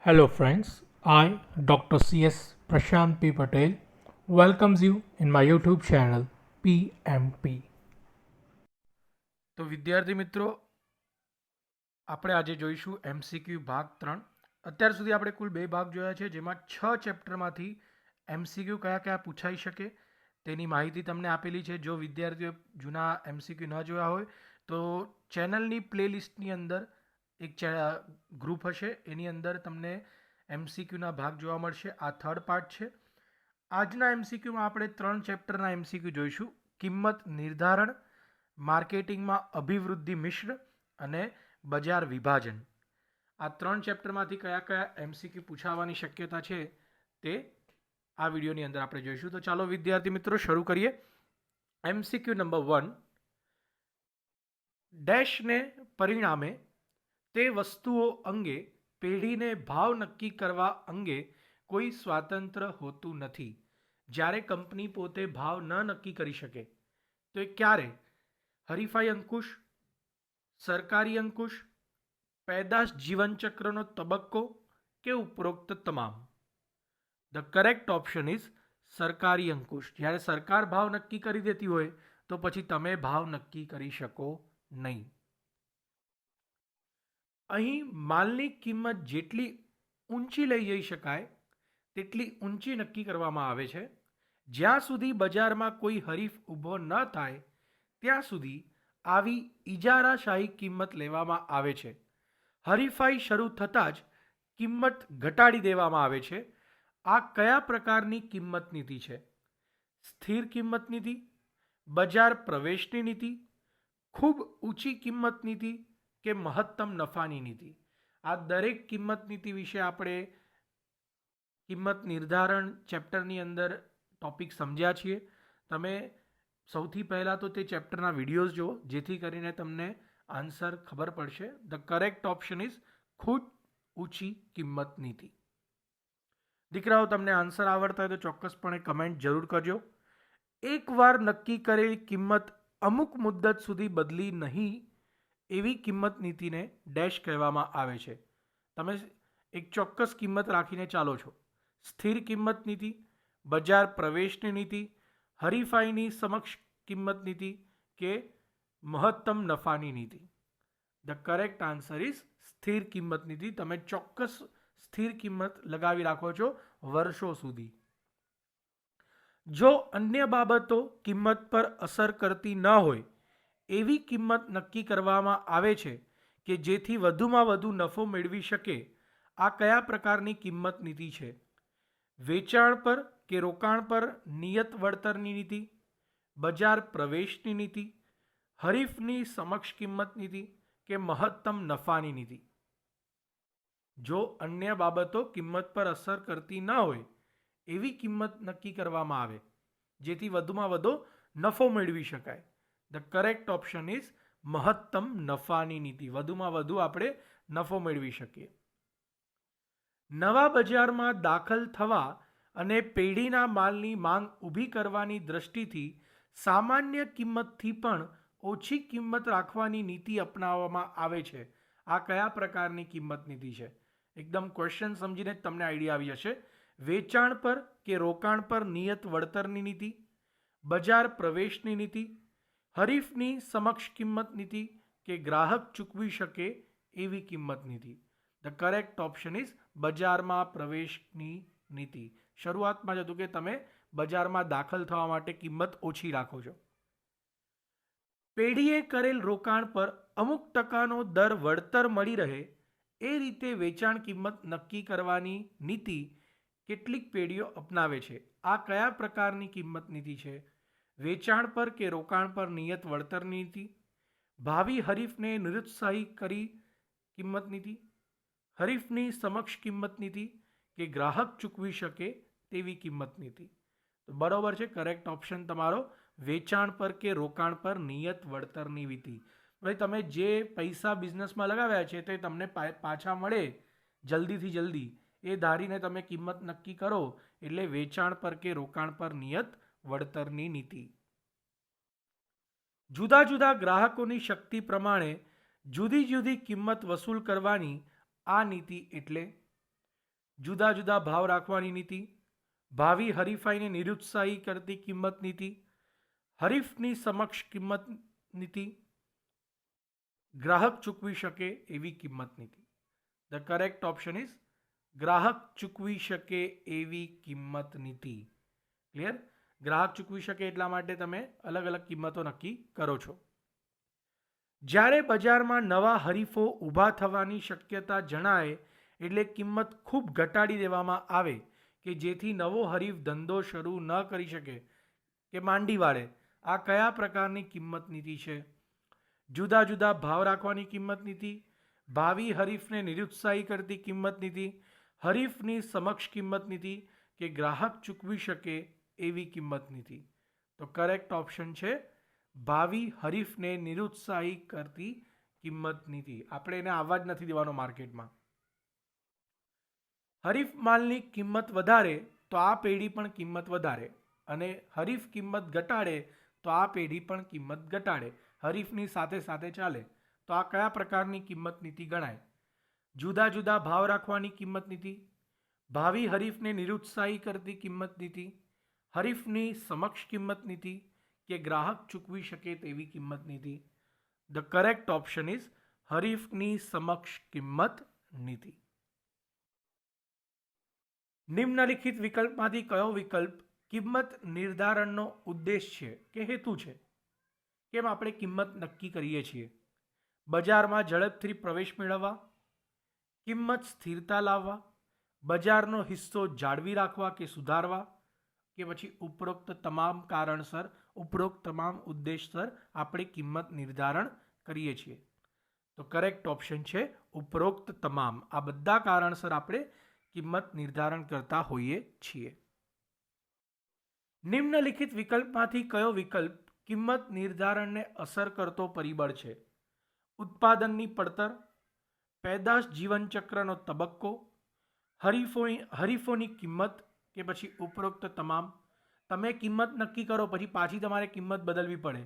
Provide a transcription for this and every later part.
Hello, friends. I, Dr. C.S. Prashant P. Patel, welcomes you in my YouTube channel PMP. તો વિદ્યાર્થી મિત્રો, આપણે આજે જોઈશું MCQ ભાગ 3. અત્યાર સુધી આપણે કુલ 2 ભાગ જોયા છે, જેમાં 6 ચેપ્ટરમાંથી MCQ કયા કયા પૂછાઈ શકે તેની માહિતી તમને આપેલી છે. જો વિદ્યાર્થીઓ જૂના MCQ ન જોયા હોય તો ચેનલની પ્લેલિસ્ટની અંદર એક ગ્રુપ હશે, એની અંદર તમને MCQના ભાગ જોવા મળશે. આ થર્ડ પાર્ટ છે. આજના MCQમાં આપણે 3 ચેપ્ટરના MCQ જોઈશું: કિંમત નિર્ધારણ, માર્કેટિંગમાં અભિવૃદ્ધિ મિશ્ર અને બજાર વિભાજન. આ 3 ચેપ્ટરમાંથી કયા કયા MCQ પૂછાવાની શક્યતા છે તે આ વિડીયોની અંદર આપણે જોઈશું. તો ચાલો વિદ્યાર્થી મિત્રો શરૂ કરીએ. MCQ નંબર 1: ડેશને પરિણામે તે વસ્તુઓ અંગે પેઢીને ભાવ નક્કી કરવા અંગે કોઈ સ્વાતંત્ર્ય હોતું નથી. જ્યારે કંપની પોતે ભાવ ન નક્કી કરી શકે તો એ ક્યારે? હરીફાઈ અંકુશ, સરકારી અંકુશ, પેદાશ જીવનચક્રનો તબક્કો કે ઉપરોક્ત તમામ? ધ કરેક્ટ ઓપ્શન ઇઝ સરકારી અંકુશ. જ્યારે સરકાર ભાવ નક્કી કરી દેતી હોય તો પછી તમે ભાવ નક્કી કરી શકો નહીં. અહીં માલની કિંમત જેટલી ઊંચી લઈ જઈ શકાય તેટલી ઊંચી નક્કી કરવામાં આવે છે. જ્યાં સુધી બજારમાં કોઈ હરીફ ઊભો ન થાય ત્યાં સુધી આવી ઇજારાશાહી કિંમત લેવામાં આવે છે. હરીફાઈ શરૂ થતાં જ કિંમત ઘટાડી દેવામાં આવે છે. આ કયા પ્રકારની કિંમત નીતિ છે? સ્થિર કિંમત નીતિ, બજાર પ્રવેશની નીતિ, ખૂબ ઊંચી કિંમત નીતિ કે મહત્તમ નફાની નીતિ? આ દરેક કિંમત નીતિ વિશે આપણે કિંમત નિર્ધારણ ચેપ્ટરની અંદર ટોપિક સમજ્યા છીએ. તમે સૌથી પહેલાં તો તે ચેપ્ટરના વિડીયોઝ જુઓ, જેથી કરીને તમને આન્સર ખબર પડશે. ધ કરેક્ટ ઓપ્શન ઇઝ ખૂબ ઊંચી કિંમત નીતિ. દીકરાઓ, તમને આન્સર આવડતા હોય તો ચોક્કસપણે કમેન્ટ જરૂર કરજો. એકવાર નક્કી કરેલી કિંમત અમુક મુદ્દત સુધી બદલી નહીં એવી કિંમત નીતિને ડેશ કહેવામાં આવે છે. તમે એક ચોક્કસ કિંમત રાખીને ચાલો છો. સ્થિર કિંમત નીતિ, બજાર પ્રવેશની નીતિ, હરીફાઈની સમક્ષ કિંમત નીતિ કે મહત્તમ નફાની નીતિ? ધ કરેક્ટ આન્સર ઇઝ સ્થિર કિંમત નીતિ. તમે ચોક્કસ સ્થિર કિંમત લગાવી રાખો છો વર્ષો સુધી. જો અન્ય બાબતો કિંમત પર અસર કરતી ન હોય એવી કિંમત નક્કી કરવામાં આવે છે કે જેથી વધુમાં વધુ નફો મેળવી શકે, આ કયા પ્રકારની કિંમત નીતિ છે? વેચાણ પર કે રોકાણ પર નિયત વળતરની નીતિ, બજાર પ્રવેશની નીતિ, હરીફની સમક્ષ કિંમત નીતિ કે મહત્તમ નફાની નીતિ? જો અન્ય બાબતો કિંમત પર અસર કરતી ન હોય એવી કિંમત નક્કી કરવામાં આવે જેથી વધુમાં વધુ નફો મેળવી શકાય. ધ કરેક્ટ ઓપ્શન ઇઝ મહત્તમ નફાની નીતિ. વધુમાં વધુ આપણે નફો મેળવી શકીએ. નવા બજારમાં દાખલ થવા અને પેઢીના માલની માંગ ઊભી કરવાની દ્રષ્ટિથી સામાન્ય કિંમતથી પણ ઓછી કિંમત રાખવાની નીતિ અપનાવવામાં આવે છે. આ કયા પ્રકારની કિંમત નીતિ છે? એકદમ ક્વેશ્ચન સમજીને જ તમને આઈડિયા આવી જશે. વેચાણ પર કે રોકાણ પર નિયત વળતરની નીતિ, બજાર પ્રવેશની નીતિ, હરીફની સમક્ષ કિંમત નીતિ કે ગ્રાહક ચૂકવી શકે એવી કિંમત નીતિ? ધ કરેક્ટ ઓપ્શન ઇઝ બજારમાં પ્રવેશની નીતિ. શરૂઆતમાં જ હતું કે તમે બજારમાં દાખલ થવા માટે કિંમત ઓછી રાખો છો. પેઢીએ કરેલ રોકાણ પર અમુક ટકાનો દર વળતર મળી રહે એ રીતે વેચાણ કિંમત નક્કી કરવાની નીતિ કેટલીક પેઢીઓ અપનાવે છે. આ કયા પ્રકારની કિંમત નીતિ છે? વેચાણ પર કે રોકાણ પર નિયત વળતરની નીતિ, ભાવિ હરીફને નિરુત્સાહી કરી કિંમત નીતિ, હરીફની સમક્ષ કિંમત નીતિ કે ગ્રાહક ચૂકવી શકે તેવી કિંમત નીતિ? તો બરોબર છે. કરેક્ટ ઓપ્શન તમારો વેચાણ પર કે રોકાણ પર નિયત વળતરની નીતિ. ભાઈ, તમે જે પૈસા બિઝનેસમાં લગાવ્યા છે તે તમને પાછા મળે જલ્દીથી જલ્દી એ ધારીને તમે કિંમત નક્કી કરો એટલે વેચાણ પર કે રોકાણ પર નિયત વળતરની નીતિ. જુદા જુદા ગ્રાહકોની શક્તિ પ્રમાણે જુદી જુદી કિંમત વસૂલ કરવાની આ નીતિ એટલે? જુદા જુદા ભાવ રાખવાની નીતિ, ભાવિ હરીફાઈને નિરુત્સાહી કરતી કિંમત નીતિ, હરીફની સમક્ષ કિંમત નીતિ, ગ્રાહક ચૂકવી શકે એવી કિંમત નીતિ. ધ કરેક્ટ ઓપ્શન ઇઝ ગ્રાહક ચૂકવી શકે એવી કિંમત નીતિ. ક્લિયર? ગ્રાહક ચૂકવી શકે એટલા માટે તમે અલગ અલગ કિંમતો નક્કી કરો છો. જ્યારે બજારમાં નવા હરીફો ઊભા થવાની શક્યતા જણાય એટલે કિંમત ખૂબ ઘટાડી દેવામાં આવે કે જેથી નવો હરીફ ધંધો શરૂ ન કરી શકે કે માંડી વાળે, આ કયા પ્રકારની કિંમત નીતિ છે? જુદા જુદા ભાવ રાખવાની કિંમત નીતિ, ભાવિ હરીફને નિરુત્સાહી કરતી કિંમત નીતિ, હરીફની સમક્ષ કિંમત નીતિ કે ગ્રાહક ચૂકવી શકે એવી કિંમત નીતિ. તો કરેક્ટ ઓપ્શન છે ભાવિ હરીફને નિરુત્સાહી કરતી કિંમત નીતિ. આપણે એને આવવા જ નથી દેવાનો માર્કેટમાં. હરીફ માલની કિંમત વધારે તો આ પેઢી પણ કિંમત વધારે, અને હરીફ કિંમત ઘટાડે તો આ પેઢી પણ કિંમત ઘટાડે. હરીફની સાથે સાથે ચાલે. તો આ કયા પ્રકારની કિંમત નીતિ ગણાય? જુદા જુદા ભાવ રાખવાની કિંમત નીતિ, ભાવિ હરીફને નિરુત્સાહી કરતી કિંમત નીતિ, હરીફની સમક્ષ કિંમત નીતિ કે ગ્રાહક ચૂકવી શકે તેવી કિંમત નીતિ. ધ કરેક્ટ ઓપ્શન ઇઝ હરીફની સમક્ષ કિંમત નીતિ. નિમ્નલિખિત વિકલ્પમાંથી કયો વિકલ્પ કિંમત નિર્ધારણનો ઉદ્દેશ છે કે હેતુ છે? કેમ આપણે કિંમત નક્કી કરીએ છીએ? બજારમાં ઝડપથી પ્રવેશ મેળવવા, કિંમત સ્થિરતા લાવવા, બજારનો હિસ્સો જાળવી રાખવા કે સુધારવા, કે પછી ઉપરોક્ત તમામ કારણસર, ઉપરોક્ત તમામ ઉદ્દેશસર આપણે કિંમત નિર્ધારણ કરીએ છીએ. તો કરેક્ટ ઓપ્શન છે ઉપરોક્ત તમામ. આ બધા કારણસર આપણે કિંમત નિર્ધારણ કરતા હોઈએ છીએ. નિમ્નલિખિત વિકલ્પમાંથી કયો વિકલ્પ કિંમત નિર્ધારણને અસર કરતો પરિબળ છે? ઉત્પાદનની પડતર, પેદાશ જીવનચક્રનો તબક્કો, હરીફોની કિંમત કે પછી ઉપરોક્ત તમામ. તમે કિંમત નક્કી કરો પછી પાછી તમારે કિંમત બદલવી પડે,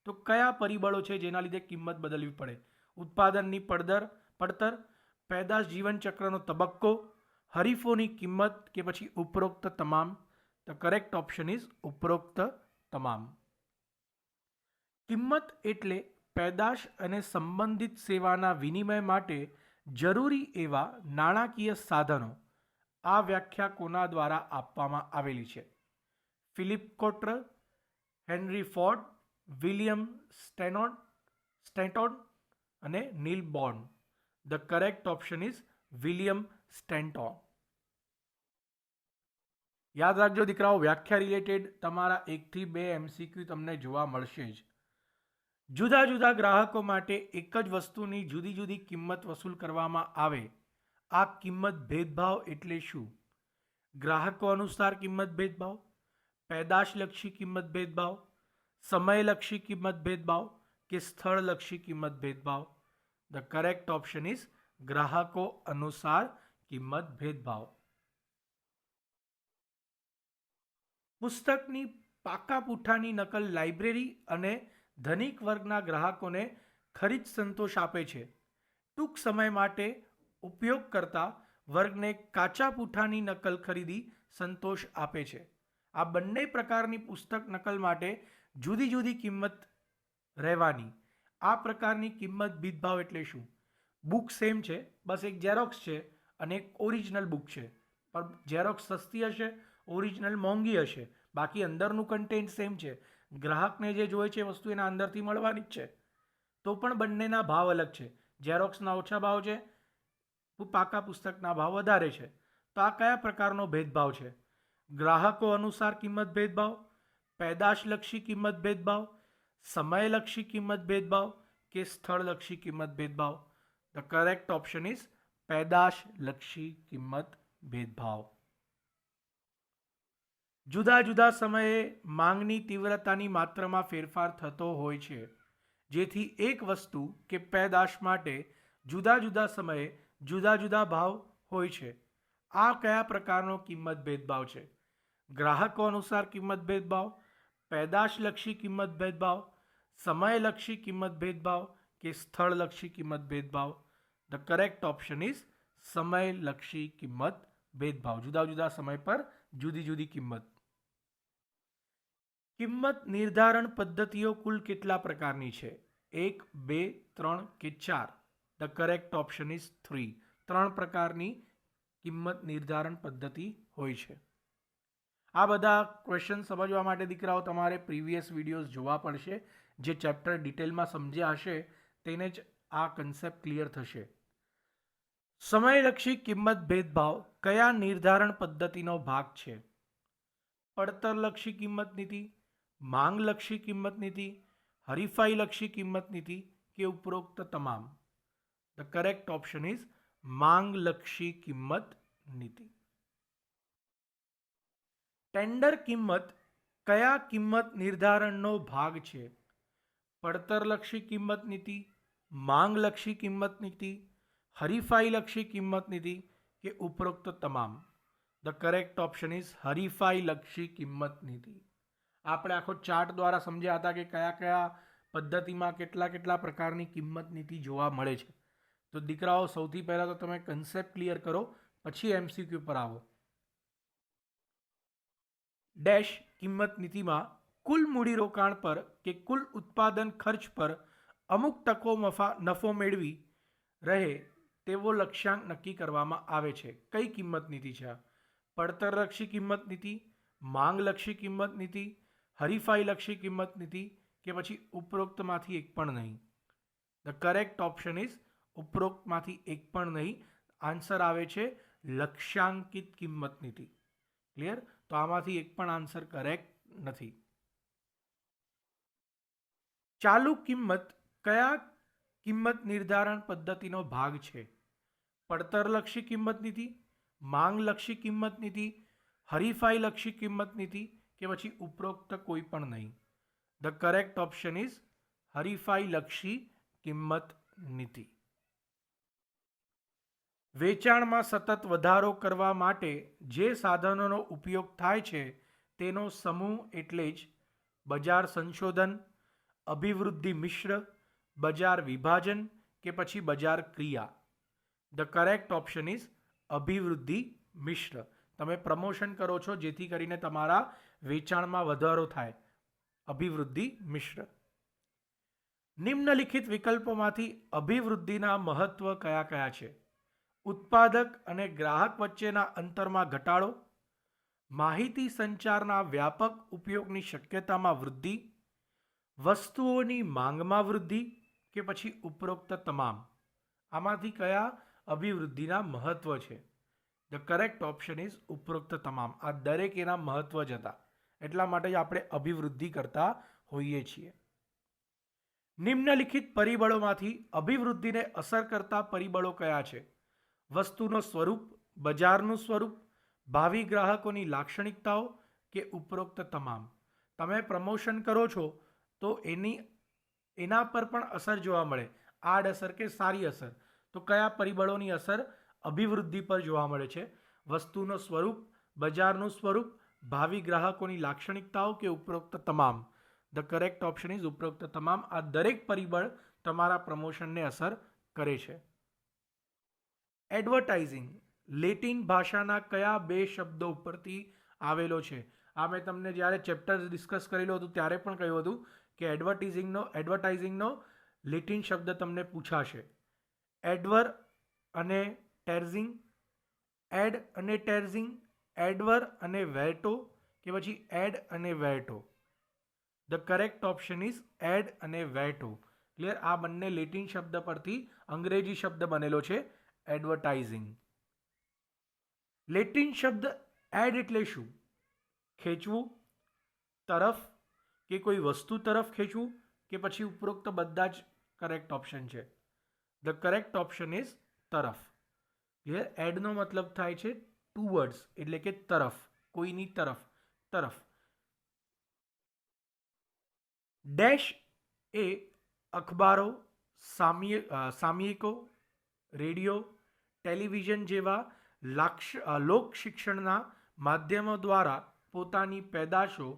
તો કયા પરિબળો છે જેના લીધે કિંમત બદલવી પડે? ઉત્પાદનની પડતર, પેદાશ જીવનચક્રનો તબક્કો, હરીફોની કિંમત કે પછી ઉપરોક્ત તમામ. ધ કરેક્ટ ઓપ્શન ઇઝ ઉપરોક્ત તમામ. કિંમત એટલે પેદાશ અને સંબંધિત સેવાના વિનિમય માટે જરૂરી એવા નાણાકીય સાધનો. આ વ્યાખ્યા કોના દ્વારા આપવામાં આવેલી છે? Philip Kotler, Henry Ford, William Stanton અને Neil Bourne. The correct option is William Stanton. યાદ રાખજો દીકરાઓ, વ્યાખ્યા રિલેટેડ તમારા 1 થી 2 MCQ તમને જોવા મળશે જ. જુદા જુદા ગ્રાહકો માટે એક જ વસ્તુની જુદી જુદી કિંમત વસૂલ કરવામાં આવે, આ કિંમત ભેદભાવ એટલે શું? ગ્રાહકો અનુસાર કિંમત ભેદભાવ, પેદાશલક્ષી કિંમત ભેદભાવ, સમયલક્ષી કિંમત ભેદભાવ કે સ્થળલક્ષી કિંમત ભેદભાવ? ધ કરેક્ટ ઓપ્શન ઇઝ ગ્રાહકો અનુસાર કિંમત ભેદભાવ. પુસ્તકની પાકા પુઠ્ઠાની નકલ લાઇબ્રેરી અને ધનિક વર્ગના ગ્રાહકોને ખરીદ સંતોષ આપે છે. ટૂંક સમય માટે ઉપયોગ કરતા વર્ગને કાચા પુઠ્ઠાની નકલ ખરીદી સંતોષ આપે છે. આ બંને પ્રકારની પુસ્તક નકલ માટે જુદી જુદી કિંમત રહેવાની. આ પ્રકારની કિંમત ભેદભાવ એટલે શું? બુક સેમ છે, બસ એક ઝેરોક્સ છે અને એક ઓરિજિનલ બુક છે, પણ ઝેરોક્સ સસ્તી હશે, ઓરિજિનલ મોંઘી હશે, બાકી અંદરનું કન્ટેન્ટ સેમ છે. ગ્રાહકને જે જોઈએ છે વસ્તુ એના અંદરથી મળવાની જ છે, તો પણ બંનેના ભાવ અલગ છે. ઝેરોક્સના ઓછા ભાવ છે, પાકા પુસ્તકના ભાવ વધારે છે. તો આ કયા પ્રકારનો ભેદભાવ છે? ગ્રાહકો અનુસાર કિંમત ભેદભાવ, પેદાશલક્ષી કિંમત ભેદભાવ, સમયલક્ષી કિંમત ભેદભાવ કે સ્થળલક્ષી કિંમત ભેદભાવ? ધ કરેક્ટ ઓપ્શન ઇઝ પેદાશલક્ષી કિંમત ભેદભાવ. જુદા જુદા સમયે માંગની તીવ્રતાની માત્રામાં ફેરફાર થતો હોય છે, જેથી એક વસ્તુ કે પેદાશ માટે જુદા જુદા સમયે જુદા જુદા ભાવ હોય છે. આ કયા પ્રકારનો કિંમત ભેદભાવ છે? ગ્રાહકો અનુસાર કિંમત ભેદભાવ, પેદાશલક્ષી કિંમત ભેદભાવ, સમયલક્ષી કિંમત ભેદભાવ કે સ્થળલક્ષી કિંમત ભેદભાવ? ધ કરેક્ટ ઓપ્શન ઇઝ સમયલક્ષી કિંમત भेदभाव, जुदा जुदा समय पर जुदी जुदी किंमत। કિંમત નિર્ધારણ પદ્ધતિઓ કુલ કેટલા પ્રકારની છે? 1, 2, 3 કે 4? The correct option is 3. 3 પ્રકારની કિંમત નિર્ધારણ પદ્ધતિ હોય છે. આ બધા ક્વેશ્ચન સમજવા માટે દીકરાઓ તમારે પ્રીવિયસ વિડીયોઝ જોવા પડશે. જે ચેપ્ટર ડિટેલમાં સમજ્યા હશે તેને જ આ કન્સેપ્ટ ક્લિયર થશે. સમયલક્ષી કિંમત ભેદભાવ કયા નિર્ધારણ પદ્ધતિનો ભાગ છે? પડતરલક્ષી કિંમત નીતિ, માંગલક્ષી કિંમત નીતિ, હરીફાઈલક્ષી કિંમત નીતિ કે ઉપરોક્ત તમામ? ધ કરેક્ટ ઓપ્શન ઇઝ માંગલક્ષી કિંમત નીતિ. ટેન્ડર કિંમત કયા કિંમત નિર્ધારણનો ભાગ છે? પડતરલક્ષી કિંમત નીતિ, માંગલક્ષી કિંમત નીતિ, હરીફાઈલક્ષી કિંમત નીતિ કે ઉપરોક્ત તમામ? ધ કરેક્ટ ઓપ્શન ઇઝ હરીફાઈલક્ષી કિંમત નીતિ. આપણે આખો ચાર્ટ દ્વારા સમજ્યા હતા કે કયા કયા પદ્ધતિમાં કેટલા કેટલા પ્રકારની કિંમત નીતિ જોવા મળે છે. તો દીકરાઓ સૌથી પહેલાં તો તમે કન્સેપ્ટ ક્લિયર કરો, પછી MCQ પર આવો. ડેશ કિંમત નીતિમાં કુલ મૂડીરોકાણ પર કે કુલ ઉત્પાદન ખર્ચ પર અમુક ટકો નફો મેળવી રહે તેવો લક્ષ્યાંક નક્કી કરવામાં આવે છે. કઈ કિંમત નીતિ છે? પડતરલક્ષી કિંમત નીતિ, માંગલક્ષી કિંમત નીતિ, હરીફાઈલક્ષી કિંમત નીતિ કે પછી ઉપરોક્તમાંથી એક પણ નહીં? ધ કરેક્ટ ઓપ્શન ઇઝ ઉપરોક્તમાંથી એક પણ નહીં. આન્સર આવે છે લક્ષ્યાંકિત કિંમત નીતિ. ક્લિયર? તો આમાંથી એક પણ આન્સર કરેક્ટ નથી. ચાલુ કિંમત કયા કિંમત નિર્ધારણ પદ્ધતિનો ભાગ છે? પડતરલક્ષી કિંમત નીતિ, માંગલક્ષી કિંમત નીતિ, હરીફાઈલક્ષી કિંમત નીતિ કે પછી ઉપરોક્ત કોઈ પણ નહીં? ધ કરેક્ટ ઓપ્શન ઇઝ હરીફાઈલક્ષી કિંમત નીતિ. વેચાણમાં સતત વધારો કરવા માટે જે સાધનોનો ઉપયોગ થાય છે તેનો સમૂહ એટલે જ બજાર સંશોધન, અભિવૃદ્ધિ મિશ્ર, બજાર વિભાજન કે પછી બજાર ક્રિયા? ધ કરેક્ટ ઓપ્શન ઇઝ અભિવૃદ્ધિ મિશ્ર. તમે પ્રમોશન કરો છો જેથી કરીને તમારા વેચાણમાં વધારો થાય. અભિવૃદ્ધિ મિશ્ર. નિમ્નલિખિત વિકલ્પોમાંથી અભિવૃદ્ધિના મહત્વ કયા કયા છે? ઉત્પાદક અને ગ્રાહક વચ્ચેના અંતરમાં ઘટાડો, માહિતી સંચારના વ્યાપક ઉપયોગની શક્યતામાં વૃદ્ધિ, વસ્તુઓની માંગમાં વૃદ્ધિ કે પછી ઉપરોક્ત તમામ? આમાંથી કયા અભિવૃદ્ધિના મહત્વ છે? ધ કરેક્ટ ઓપ્શન ઇઝ ઉપરોક્ત તમામ. આ દરેક એના મહત્વ જ હતા, એટલા માટે જ આપણે અભિવૃદ્ધિ કરતા હોઈએ છીએ. નિમ્નલિખિત પરિબળોમાંથી અભિવૃદ્ધિને અસર કરતા પરિબળો કયા છે? વસ્તુનો સ્વરૂપ, બજારનું સ્વરૂપ, ભાવિ ગ્રાહકોની લાક્ષણિકતાઓ કે ઉપરોક્ત તમામ? તમે પ્રમોશન કરો છો તો એના પર પણ અસર જોવા મળે, આડ અસર કે સારી અસર. તો કયા પરિબળોની અસર અભિવૃદ્ધિ પર જોવા મળે છે? વસ્તુનો સ્વરૂપ, બજારનું સ્વરૂપ, ભાવિ ગ્રાહકોની લાક્ષણિકતાઓ કે ઉપરોક્ત તમામ? ધ કરેક્ટ ઓપ્શન ઇઝ ઉપરોક્ત તમામ. આ દરેક પરિબળ તમારા પ્રમોશનને અસર કરે છે. એડવર્ટાઇઝિંગ લેટિન ભાષાના કયા બે શબ્દો ઉપરથી આવેલો છે? આ મેં તમને જ્યારે ચેપ્ટર ડિસ્કસ કરેલું હતું ત્યારે પણ કહ્યું હતું કે એડવર્ટાઇઝિંગનો લેટિન શબ્દ તમને પૂછાશે. એડવર અને ટેર્ઝિંગ, એડ અને ટેર્ઝિંગ, એડવર અને વેર્ટો કે પછી એડ અને વેર્ટો? ધ કરેક્ટ ઓપ્શન ઇઝ એડ અને વેર્ટો. ક્લિયર? આ બંને લેટિન શબ્દ પરથી અંગ્રેજી શબ્દ બનેલો છે, એડવર્ટાઇઝિંગ. લેટિન શબ્દ એડ એટલે શું? ખેંચવું, તરફ કે કોઈ વસ્તુ તરફ ખેંચવું કે પછી ઉપરોક્ત બધા જ કરેક્ટ ઓપ્શન છે? ધ કરેક્ટ ઓપ્શન ઇઝ તરફ. ક્લિયર? એડનો મતલબ થાય છે ટુવર્ડ્સ એટલે કે તરફ, કોઈની તરફ, તરફ. ડેશ એ અખબારો, સામયિકો, રેડિયો, ટેલિવિઝન જેવા લોક શિક્ષણના માધ્યમો દ્વારા પોતાની પેદાશો,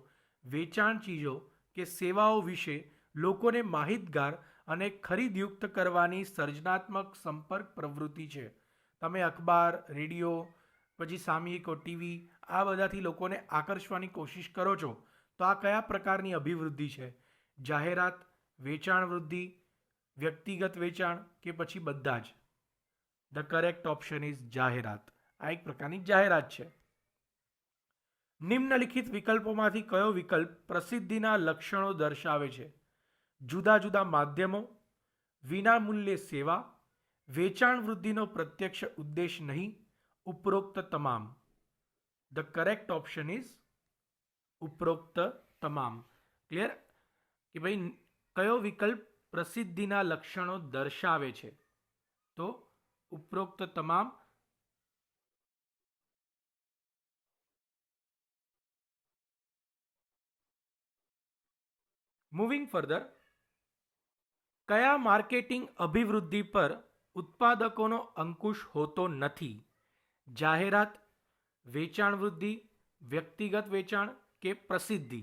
વેચાણ ચીજો કે સેવાઓ વિશે લોકોને માહિતગાર અને ખરીદયુક્ત કરવાની સર્જનાત્મક સંપર્ક પ્રવૃત્તિ છે. તમે અખબાર, રેડિયો, પછી સામયિકો, ટીવી, આ બધાથી લોકોને આકર્ષવાની કોશિશ કરો છો, તો આ કયા પ્રકારની અભિવૃદ્ધિ છે? જાહેરાત, વેચાણ વૃદ્ધિ, વ્યક્તિગત વેચાણ કે પછી બધા જ? ધ કરેક્ટ ઓપ્શન ઇઝ જાહેરાત. આ એક પ્રકારની જાહેરાત છે. નિમ્નલિખિત વિકલ્પોમાંથી કયો વિકલ્પ પ્રસિદ્ધિના લક્ષણો દર્શાવે છે? જુદા જુદા માધ્યમો, વિનામૂલ્યે સેવા, વેચાણ વૃદ્ધિનો પ્રત્યક્ષ ઉદ્દેશ નહીં, ઉપરોક્ત તમામ. ધ કરેક્ટ ઓપ્શન ઇઝ ઉપરોક્ત તમામ. ક્લિયર? કે ભાઈ કયો વિકલ્પ પ્રસિદ્ધિના લક્ષણો દર્શાવે છે? તો ઉપરોક્ત તમામ. મૂવિંગ ફર્ધર, કયા માર્કેટિંગ અભિવૃદ્ધિ પર ઉત્પાદકોનો અંકુશ હોતો નથી? જાહેરાત, વેચાણ વૃદ્ધિ, વ્યક્તિગત વેચાણ કે પ્રસિદ્ધિ?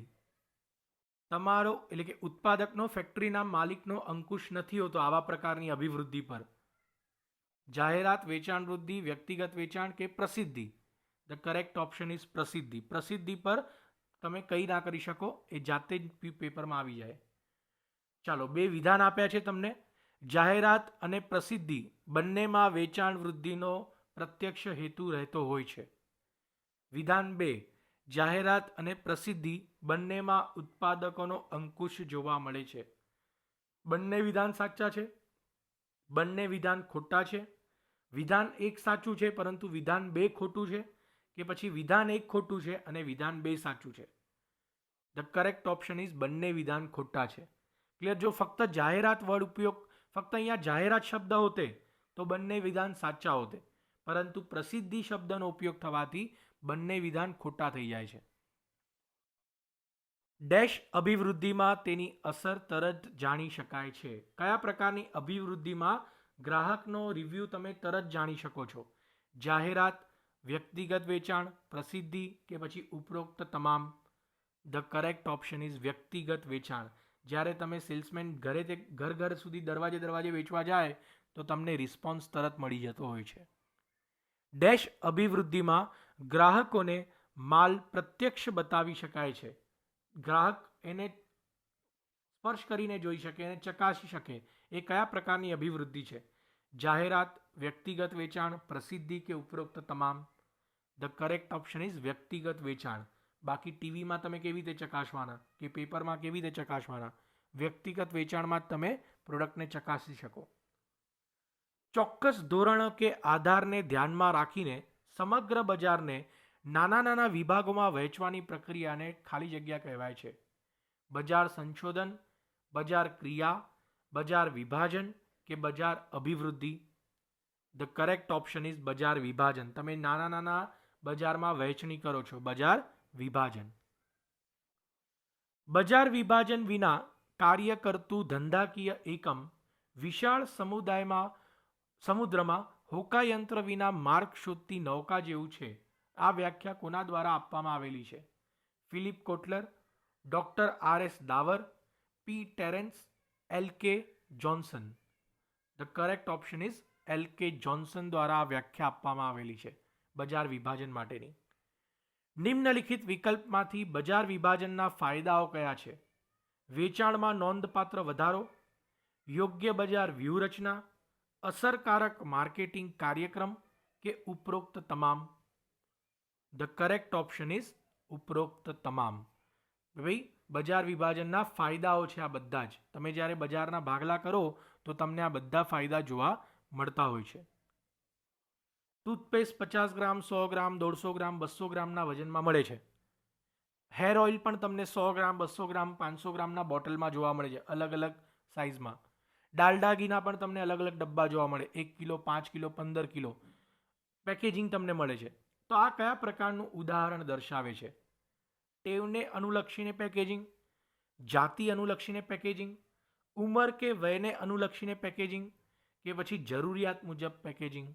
તમારો એટલે કે ઉત્પાદકનો, ફેક્ટરીના માલિકનો અંકુશ નથી હોતો આવા પ્રકારની અભિવૃદ્ધિ પર. જાહેરાત, વેચાણ વૃદ્ધિ, વ્યક્તિગત વેચાણ કે પ્રસિદ્ધિ? ધ કરેક્ટ ઓપ્શન ઇઝ પ્રસિદ્ધિ. પ્રસિદ્ધિ પર તમે કંઈ ના કરી શકો, એ જાતે જ પેપરમાં આવી જાય. ચાલો, બે વિધાન આપ્યા છે તમને. જાહેરાત અને પ્રસિદ્ધિ બંનેમાં વેચાણ વૃદ્ધિનો પ્રત્યક્ષ હેતુ રહેતો હોય છે. વિધાન 2, જાહેરાત અને પ્રસિદ્ધિ બંનેમાં ઉત્પાદકોનો અંકુશ જોવા મળે છે. બંને વિધાન સાચા છે, બંને વિધાન ખોટા છે. વિધાન 1 સાચું છે પરંતુ વિધાન 2 ખોટું છે, કે પછી વિધાન 1 ખોટું છે અને વિધાન 2 સાચું છે? ધ કરેક્ટ ઓપ્શન ઇઝ બંને વિધાન ખોટા છે. ક્લિયર? જો ફક્ત જાહેરાત વર્ડ ઉપયોગ, ફક્ત અહીંયા જાહેરાત શબ્દ હોતે તો બંને વિધાન સાચા હોતે, પરંતુ પ્રસિદ્ધિ શબ્દનો ઉપયોગ થવાથી બંને વિધાન ખોટા થઈ જાય છે. ડેશ અભિવૃદ્ધિમાં તેની અસર તરત જાણી શકાય છે? કયા પ્રકારની અભિવૃદ્ધિમાં ગ્રાહકનો રિવ્યૂ તમે તરત જાણી શકો છો? જાહેરાત, વ્યક્તિગત વેચાણ, પ્રસિદ્ધિ કે પછી ઉપરોક્ત તમામ? ધ કરેક્ટ ઓપ્શન ઇઝ વ્યક્તિગત વેચાણ. જ્યારે તમે સેલ્સમેન ઘર સુધી દરવાજે વેચવા જાય તો તમને રિસ્પોન્સ તરત મળી જતો હોય છે. ડેશ અભિવૃદ્ધિમાં ગ્રાહકોને માલ પ્રત્યક્ષ બતાવી શકાય છે? ગ્રાહક એને સ્પર્શ કરીને જોઈ શકે, એને ચકાસી શકે. એ કયા પ્રકારની અભિવૃદ્ધિ છે? જાહેરાત, વ્યક્તિગત વેચાણ, પ્રસિદ્ધિ કે ઉપરોક્ત તમામ? ધ કરેક્ટ ઓપ્શન ઇઝ વ્યક્તિગત વેચાણ. બાકી ટીવીમાં તમે કેવી રીતે ચકાસવાના કે પેપરમાં કેવી રીતે ચકાસવાના? વ્યક્તિગત વેચાણમાં જ તમે પ્રોડક્ટને ચકાસી શકો. ચોક્કસ ધોરણો કે આધારને ધ્યાનમાં રાખીને સમગ્ર બજારને નાના નાના વિભાગોમાં વહેંચવાની પ્રક્રિયાને ખાલી જગ્યા કહેવાય છે? બજાર સંશોધન, બજાર ક્રિયા, બજાર વિભાજન કે બજાર અભિવૃદ્ધિ? ધ કરેક્ટ ઓપ્શન ઇઝ બજાર વિભાજન. તમે નાના નાના બજારમાં વહેંચણી કરો છો, બજાર વિભાજન. બજાર વિભાજન વિના કાર્ય કરતું ધંધાકીય એકમ વિશાળ સમુદ્રમાં હોકાયંત્ર વિના માર્ગ શોધતી નૌકા જેવું છે. આ વ્યાખ્યા કોના દ્વારા આપવામાં આવેલી છે? Philip Kotler, doctor R.S. Davar, P Terence, L.K. Johnson? The correct option is L.K. Johnson દ્વારા આ વ્યાખ્યા આપવામાં આવેલી છે બજાર વિભાજન માટેની. નિમ્નલિખિત વિકલ્પમાંથી બજાર વિભાજનના ફાયદાઓ કયા છે? વેચાણમાં નોંધપાત્ર વધારો, યોગ્ય બજાર વ્યૂહરચના, અસરકારક માર્કેટિંગ કાર્યક્રમ કે ઉપરોક્ત તમામ? ધ કરેક્ટ ઓપ્શન ઇઝ ઉપરોક્ત તમામ. ભાઈ બજાર વિભાજનના ફાયદાઓ છે આ બધા જ. તમે જ્યારે બજારના ભાગલા કરો તો તમને આ બધા ફાયદા જોવા મળતા હોય છે. ટૂથપેસ્ટ 50 ગ્રામ, 100 ગ્રામ, 150 ગ્રામ, 200 ગ્રામના વજનમાં મળે છે. હેર ઓઇલ પણ તમને 100 ગ્રામ, 200 ગ્રામ, 500 ગ્રામના બોટલમાં જોવા મળે છે, અલગ અલગ સાઇઝમાં. ડાલડા ઘીના પણ તમને અલગ અલગ ડબ્બા જોવા મળે, 1 કિલો, 5 કિલો, 15 કિલો પેકેજિંગ તમને મળે છે. તો આ કયા પ્રકારનું ઉદાહરણ દર્શાવે છે? ટેવને અનુલક્ષીને પેકેજિંગ, જાતિ અનુલક્ષીને પેકેજિંગ, ઉંમર કે વયને અનુલક્ષીને પેકેજિંગ કે પછી જરૂરિયાત મુજબ packaging?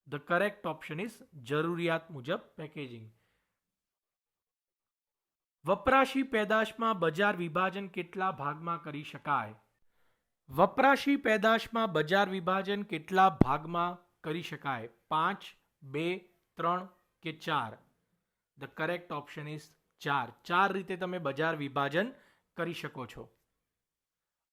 The correct option is જરૂરિયાત મુજબ પેકેજિંગ. વપરાશી પેદાશમાં બજાર વિભાજન કેટલા ભાગમાં કરી શકાય? વપરાશી પેદાશમાં બજાર વિભાજન કેટલા ભાગમાં કરી શકાય? 5, 2, 3 કે 4? The correct option is 4. 4 રીતે તમે બજાર વિભાજન કરી શકો છો.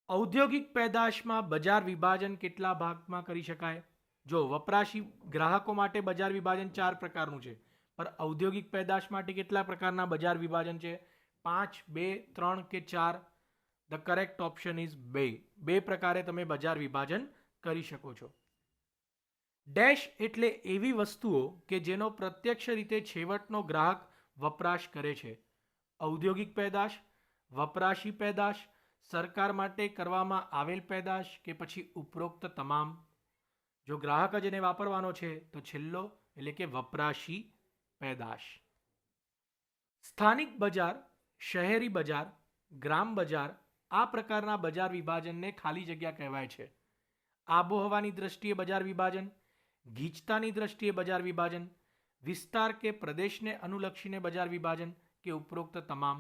ઔદ્યોગિક પેદાશમાં બજાર વિભાજન કેટલા ભાગમાં કરી શકાય? જો વપરાશી ગ્રાહકો માટે બજાર વિભાજન 4 પ્રકારનું છે, પણ ઔદ્યોગિક પેદાશ માટે કેટલા પ્રકારના બજાર વિભાજન છે? 5, 2, 3 કે 4? The correct option is 2. 2 પ્રકારે તમે બજાર વિભાજન કરી શકો છો. ડેશ એટલે એવી વસ્તુઓ કે જેનો પ્રત્યક્ષ રીતે છેવટનો ગ્રાહક વપરાશ કરે છે. ઔદ્યોગિક પેદાશ, વપરાશી પેદાશ, સરકાર માટે કરવામાં આવેલ પેદાશ કે પછી ઉપરોક્ત તમામ? જો ગ્રાહક જ એને વાપરવાનો છે તો છેલ્લો એટલે કે વપરાશી પેદાશ. સ્થાનિક બજાર, શહેરી બજાર, ગ્રામ બજાર આ પ્રકારના બજાર વિભાજનને ખાલી જગ્યા કહેવાય છે. આબોહવાની દ્રષ્ટિએ બજાર વિભાજન, ગીચતાની દ્રષ્ટિએ બજાર વિભાજન, વિસ્તાર કે પ્રદેશને અનુલક્ષીને બજાર વિભાજન કે ઉપરોક્ત તમામ?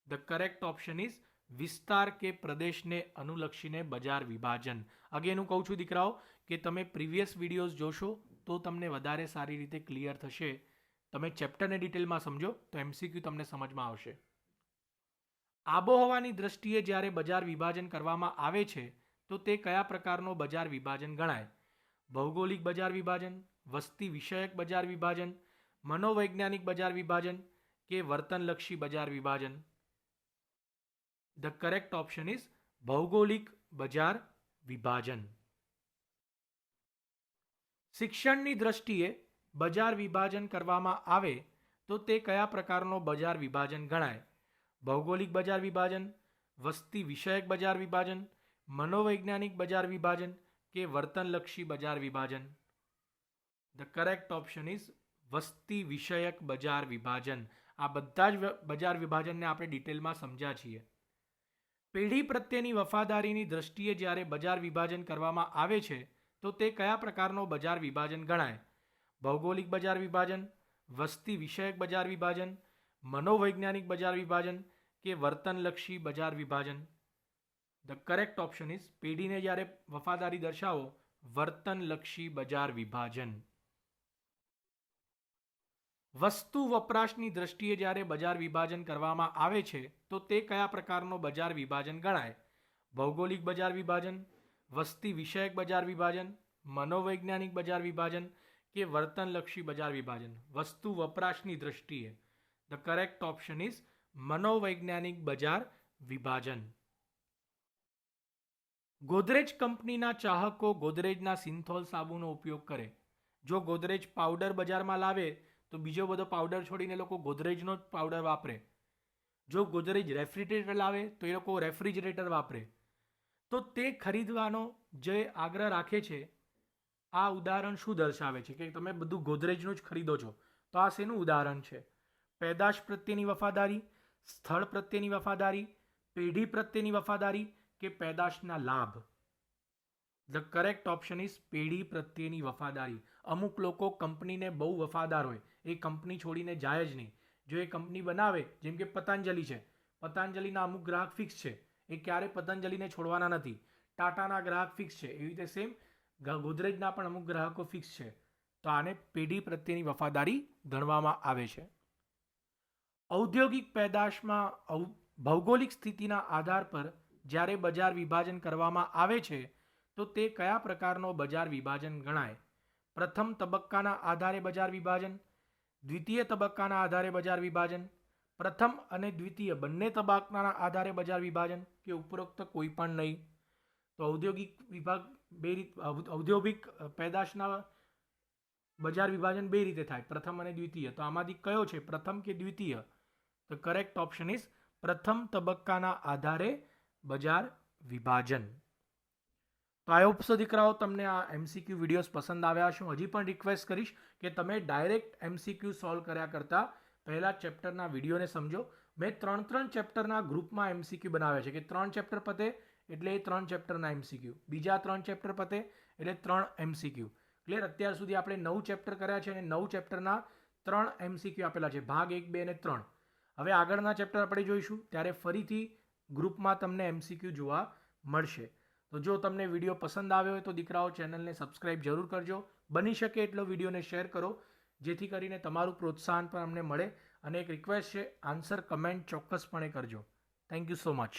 ધ કરેક્ટ ઓપ્શન ઇઝ વિસ્તાર કે પ્રદેશને અનુલક્ષીને બજાર વિભાજન. અગેન હું કહું છું દીકરાઓ કે તમે પ્રીવિયસ વિડીયોઝ જોશો તો તમને વધારે સારી રીતે ક્લિયર થશે. તમે ચેપ્ટરને ડિટેલમાં સમજો તો MCQ તમને સમજમાં આવશે. આબોહવાની દ્રષ્ટિએ જ્યારે બજાર વિભાજન કરવામાં આવે છે તો તે કયા પ્રકારનો બજાર વિભાજન ગણાય? ભૌગોલિક બજાર વિભાજન, વસ્તી વિષયક બજાર વિભાજન, મનોવૈજ્ઞાનિક બજાર વિભાજન કે વર્તનલક્ષી બજાર વિભાજન? ધ કરેક્ટ ઓપ્શન ઇઝ ભૌગોલિક બજાર વિભાજન. શિક્ષણની દ્રષ્ટિએ બજાર વિભાજન કરવામાં આવે તો તે કયા પ્રકારનો બજાર વિભાજન ગણાય? ભૌગોલિક બજાર વિભાજન, વસ્તી વિષયક બજાર વિભાજન, મનોવૈજ્ઞાનિક બજાર વિભાજન કે વર્તનલક્ષી બજાર વિભાજન? ધ કરેક્ટ ઓપ્શન ઇઝ વસ્તી વિષયક બજાર વિભાજન. આ બધા જ બજાર વિભાજનને આપણે ડિટેલમાં સમજ્યા છીએ. પેઢી પ્રત્યેની વફાદારીની દ્રષ્ટિએ જ્યારે બજાર વિભાજન કરવામાં આવે છે તો તે કયા પ્રકારનો બજાર વિભાજન ગણાય? ભૌગોલિક બજાર વિભાજન, વસ્તી વિષયક બજાર વિભાજન, મનોવૈજ્ઞાનિક બજાર વિભાજન કે વર્તનલક્ષી બજાર વિભાજન? ધ કરેક્ટ ઓપ્શન ઇઝ પેઢીને જ્યારે વફાદારી દર્શાવો, વર્તનલક્ષી બજાર વિભાજન. વસ્તુ વપરાશની દ્રષ્ટિએ જ્યારે બજાર વિભાજન કરવામાં આવે છે તો તે કયા પ્રકારનો બજાર વિભાજન ગણાય? ભૌગોલિક બજાર વિભાજન, વસ્તી વિષયક બજાર વિભાજન, મનોવૈજ્ઞાનિક બજાર વિભાજન કે વર્તનલક્ષી બજાર વિભાજન? વસ્તુ વપરાશની દ્રષ્ટિએ. ધ કરેક્ટ ઓપ્શન ઇઝ મનોવૈજ્ઞાનિક બજાર વિભાજન. ગોદરેજ કંપનીના ચાહકો ગોદરેજના સિન્થોલ સાબુનો ઉપયોગ કરે. જો ગોદરેજ પાવડર બજારમાં લાવે તો બીજો બધો પાવડર છોડીને લોકો ગોદરેજનો જ પાવડર વાપરે. જો ગોદરેજ રેફ્રિજરેટર લાવે તો એ લોકો રેફ્રિજરેટર વાપરે. તો તે ખરીદવાનો જે આગ્રહ રાખે છે, આ ઉદાહરણ શું દર્શાવે છે? કે તમે બધું ગોદરેજનું જ ખરીદો છો. તો આ શેનું ઉદાહરણ છે? પેદાશ પ્રત્યેની વફાદારી, સ્થળ પ્રત્યેની વફાદારી, પેઢી પ્રત્યેની વફાદારી કે પેદાશના લાભ? ધ કરેક્ટ ઓપ્શન ઇઝ પેઢી પ્રત્યેની વફાદારી. અમુક લોકો કંપનીને બહુ વફાદાર હોય, એ કંપની છોડીને જાય જ નહીં. જો એ કંપની બનાવે, જેમ કે પતંજલિ છે, પતંજલિના અમુક ગ્રાહક ફિક્સ છે, એ ક્યારે પતંજલિને છોડવાના નથી. ટાટાના ગ્રાહક ફિક્સ છે, એવી રીતે સેમ ગોદરેજના પણ અમુક ગ્રાહકો ફિક્સ છે. તો આને પેઢી પ્રત્યેની વફાદારી ગણવામાં આવે છે. ઔદ્યોગિક પેદાશમાં ભૌગોલિક સ્થિતિના આધાર પર જ્યારે બજાર વિભાજન કરવામાં આવે છે તો તે કયા પ્રકારનો બજાર વિભાજન ગણાય? પ્રથમ તબક્કાના આધારે બજાર વિભાજન, દ્વિતીય તબક્કાના આધારે બજાર વિભાજન, પ્રથમ અને દ્વિતીય બંને તબક્કાના આધારે બજાર વિભાજન કે ઉપરોક્ત કોઈ પણ નહીં? તો ઔદ્યોગિક પેદાશના બજાર વિભાજન બે રીતે થાય, પ્રથમ અને દ્વિતીય. તો આમાંથી કયો છે, પ્રથમ કે દ્વિતીય? તો કરેક્ટ ઓપ્શન ઇઝ પ્રથમ તબક્કાના આધારે બજાર વિભાજન. તો આઈ હોપ સો દીકરાઓ તમને આ MCQ વિડીયોઝ પસંદ આવ્યા હશે. હું હજી પણ રિક્વેસ્ટ કરીશ કે તમે ડાયરેક્ટ MCQ સોલ્વ કર્યા કરતાં પહેલાં ચેપ્ટરના વિડીયોને સમજો. મેં 3 ચેપ્ટરના ગ્રુપમાં MCQ બનાવ્યા છે કે 3 ચેપ્ટર પતે એટલે એ 3 ચેપ્ટરના MCQ, બીજા 3 ચેપ્ટર પતે એટલે 3 MCQ. ક્લિયર? અત્યાર સુધી આપણે 9 ચેપ્ટર કર્યા છે અને 9 ચેપ્ટરના 3 MCQ આપેલા છે, ભાગ 1, 2 અને 3. હવે આગળના ચેપ્ટર આપણે જોઈશું ત્યારે ફરીથી ગ્રુપમાં તમને MCQ જોવા મળશે. તો જો તમને વિડીયો પસંદ આવ્યો હોય તો દીકરાઓ ચેનલને સબસ્ક્રાઈબ જરૂર કરજો. બની શકે એટલો વિડીયોને શેર કરો જેથી કરીને તમારું પ્રોત્સાહન પણ અમને મળે. અને એક રિક્વેસ્ટ છે, આન્સર કમેન્ટ ચોક્કસપણે કરજો. Thank you so much.